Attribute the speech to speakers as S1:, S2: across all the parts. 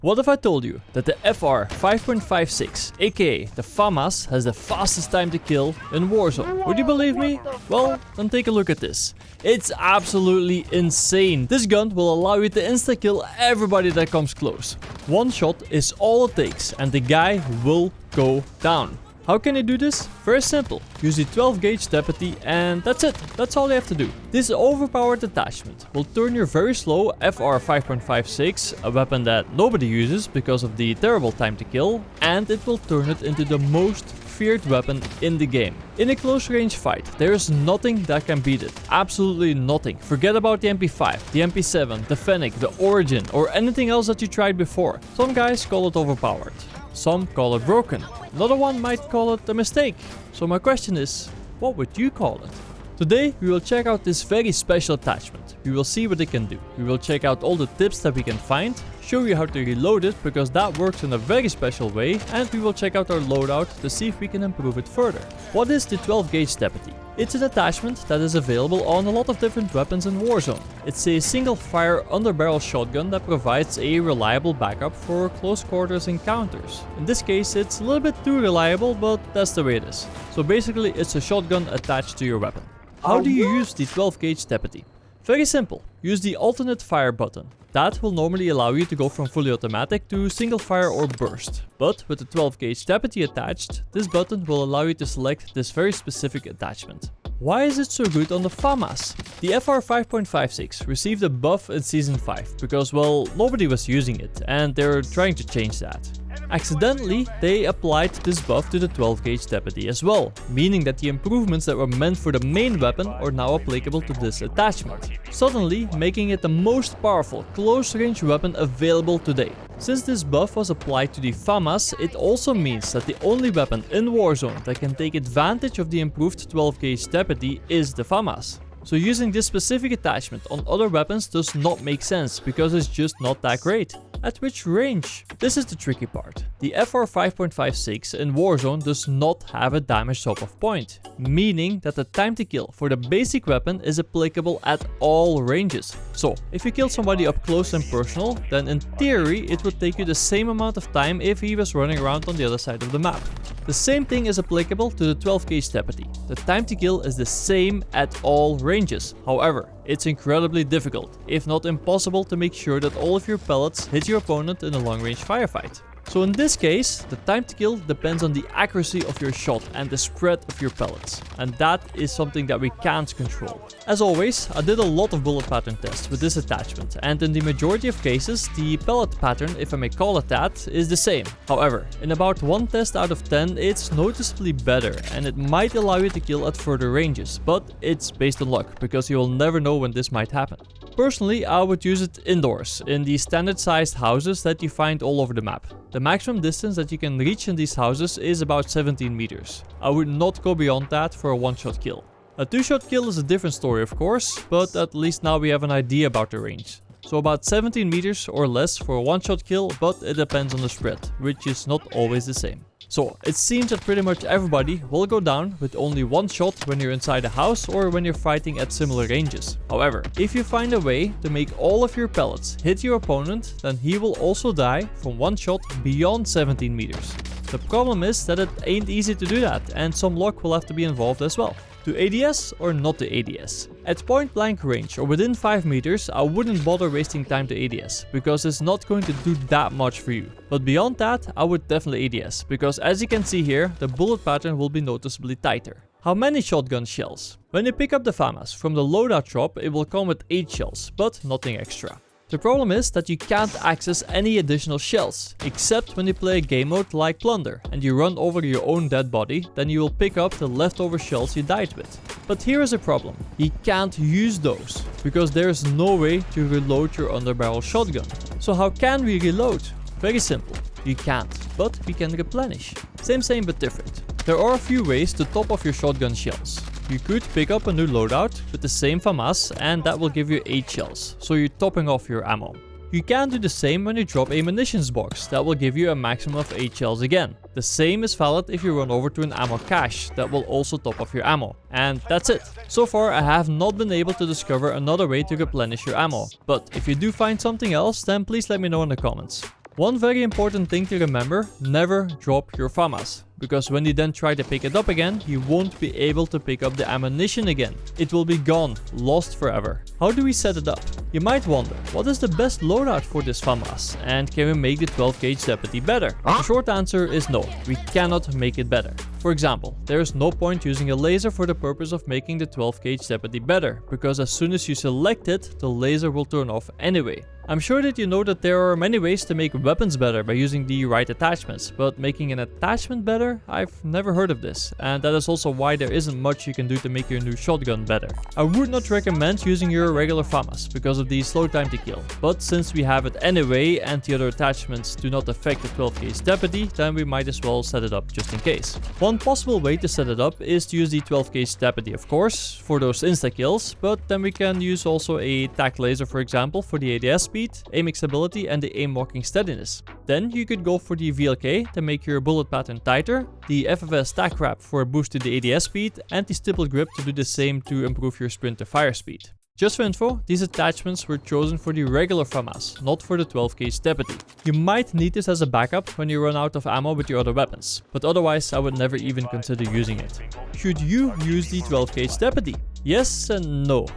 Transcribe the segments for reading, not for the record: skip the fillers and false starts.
S1: What if I told you that the FR 5.56, aka the Famas, has the fastest time to kill in Warzone? Would you believe me? Well, then take a look at this. It's absolutely insane. This gun will allow you to insta-kill everybody that comes close. One shot is all it takes and the guy will go down. How can you do this? Very simple. Use the 12 gauge deputy and that's it. That's all you have to do. This overpowered attachment will turn your very slow FR 5.56, a weapon that nobody uses because of the terrible time to kill, and it will turn it into the most feared weapon in the game. In a close range fight, there is nothing that can beat it. Absolutely nothing. Forget about the MP5, the MP7, the Fennec, the Origin, or anything else that you tried before. Some guys call it overpowered. Some call it broken. Another one might call it a mistake. So my question is, what would you call it? Today we will check out this very special attachment. We will see what it can do. We will check out all the tips that we can find, show you how to reload it because that works in a very special way, and we will check out our loadout to see if we can improve it further. What is the 12 gauge deputy? It's an attachment that is available on a lot of different weapons in Warzone. It's a single fire underbarrel shotgun that provides a reliable backup for close quarters encounters. In this case it's a little bit too reliable, but that's the way it is. So basically it's a shotgun attached to your weapon. How do you use the 12 gauge deputy? Very simple. Use the alternate fire button. That will normally allow you to go from fully automatic to single fire or burst. But with the 12 gauge deputy attached, this button will allow you to select this very specific attachment. Why is it so good on the Famas? The FR 5.56 received a buff in Season 5 because, well, nobody was using it and they're trying to change that. Accidentally, they applied this buff to the 12 gauge deputy as well, meaning that the improvements that were meant for the main weapon are now applicable to this attachment, suddenly making it the most powerful close range weapon available today. Since this buff was applied to the Famas, it also means that the only weapon in Warzone that can take advantage of the improved 12 gauge deputy is the Famas. So using this specific attachment on other weapons does not make sense because it's just not that great. At which range? This is the tricky part. The FR 5.56 in Warzone does not have a damage drop-off point, meaning that the time to kill for the basic weapon is applicable at all ranges. So if you kill somebody up close and personal, then in theory it would take you the same amount of time if he was running around on the other side of the map. The same thing is applicable to the 12 gauge deputy. The time to kill is the same at all ranges. However, it's incredibly difficult, if not impossible, to make sure that all of your pellets hit your opponent in a long range firefight. So in this case, the time to kill depends on the accuracy of your shot and the spread of your pellets. And that is something that we can't control. As always, I did a lot of bullet pattern tests with this attachment, and in the majority of cases, the pellet pattern, if I may call it that, is the same. However, in about one test out of 10, it's noticeably better, and it might allow you to kill at further ranges, but it's based on luck, because you will never know when this might happen. Personally, I would use it indoors, in the standard sized houses that you find all over the map. The maximum distance that you can reach in these houses is about 17 meters. I would not go beyond that for a one-shot kill. A two-shot kill is a different story of course, but at least now we have an idea about the range. So about 17 meters or less for a one-shot kill, but it depends on the spread, which is not always the same. So it seems that pretty much everybody will go down with only one shot when you're inside a house or when you're fighting at similar ranges. However, if you find a way to make all of your pellets hit your opponent, then he will also die from one shot beyond 17 meters. The problem is that it ain't easy to do that, and some luck will have to be involved as well. To ADS or not to ADS? At point blank range or within 5 meters, I wouldn't bother wasting time to ADS, because it's not going to do that much for you. But beyond that, I would definitely ADS, because as you can see here, the bullet pattern will be noticeably tighter. How many shotgun shells? When you pick up the Famas from the loadout drop, it will come with 8 shells, but nothing extra. The problem is that you can't access any additional shells, except when you play a game mode like Plunder and you run over your own dead body, then you will pick up the leftover shells you died with. But here is a problem, you can't use those, because there is no way to reload your underbarrel shotgun. So how can we reload? Very simple, you can't, but we can replenish. Same but different. There are a few ways to top off your shotgun shells. You could pick up a new loadout with the same Famas and that will give you 8 shells, so you're topping off your ammo. You can do the same when you drop a munitions box, that will give you a maximum of 8 shells again. The same is valid if you run over to an ammo cache, that will also top off your ammo. And that's it. So far I have not been able to discover another way to replenish your ammo, but if you do find something else, then please let me know in the comments. One very important thing to remember, never drop your Famas. Because when you then try to pick it up again, you won't be able to pick up the ammunition again. It will be gone, lost forever. How do we set it up? You might wonder, what is the best loadout for this Famas? And can we make the 12 gauge deputy better? The short answer is no, we cannot make it better. For example, there is no point using a laser for the purpose of making the 12 gauge deputy better, because as soon as you select it, the laser will turn off anyway. I'm sure that you know that there are many ways to make weapons better by using the right attachments, but making an attachment better? I've never heard of this, and that is also why there isn't much you can do to make your new shotgun better. I would not recommend using your regular Famas because of the slow time to kill, but since we have it anyway and the other attachments do not affect the 12 gauge deputy, then we might as well set it up just in case. One possible way to set it up is to use the 12 gauge deputy, of course, for those insta kills, but then we can use also a tac laser, for example, for the ADS speed, aim mixability and the aim walking steadiness. Then you could go for the VLK to make your bullet pattern tighter, the FFS tac wrap for a boost to the ADS speed, and the stipple grip to do the same to improve your sprint to fire speed. Just for info, these attachments were chosen for the regular Famas, not for the 12 gauge deputy. You might need this as a backup when you run out of ammo with your other weapons, but otherwise I would never even consider using it. Should you use the 12 gauge deputy? Yes and no.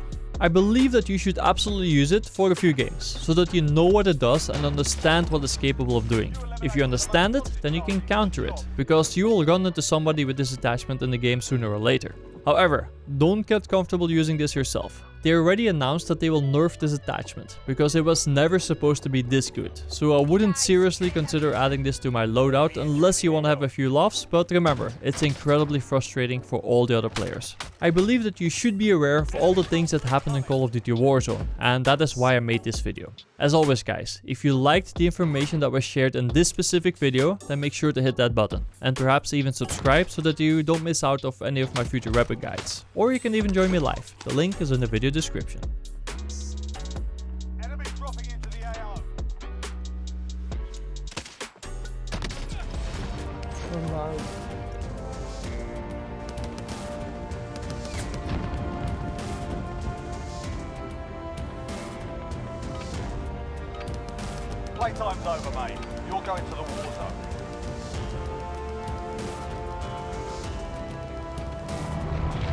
S1: I believe that you should absolutely use it for a few games, so that you know what it does and understand what it's capable of doing. If you understand it, then you can counter it, because you will run into somebody with this attachment in the game sooner or later. However, don't get comfortable using this yourself. They already announced that they will nerf this attachment, because it was never supposed to be this good, so I wouldn't seriously consider adding this to my loadout unless you want to have a few laughs, but remember, it's incredibly frustrating for all the other players. I believe that you should be aware of all the things that happen in Call of Duty Warzone, and that is why I made this video. As always guys, if you liked the information that was shared in this specific video, then make sure to hit that button, and perhaps even subscribe so that you don't miss out of any of my future weapon guides. Or you can even join me live, the link is in the video description.
S2: Enemy dropping into the AO. Playtime's over, mate. You're going to the war zone.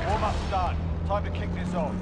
S2: Warm-up's done. Time to kick this off.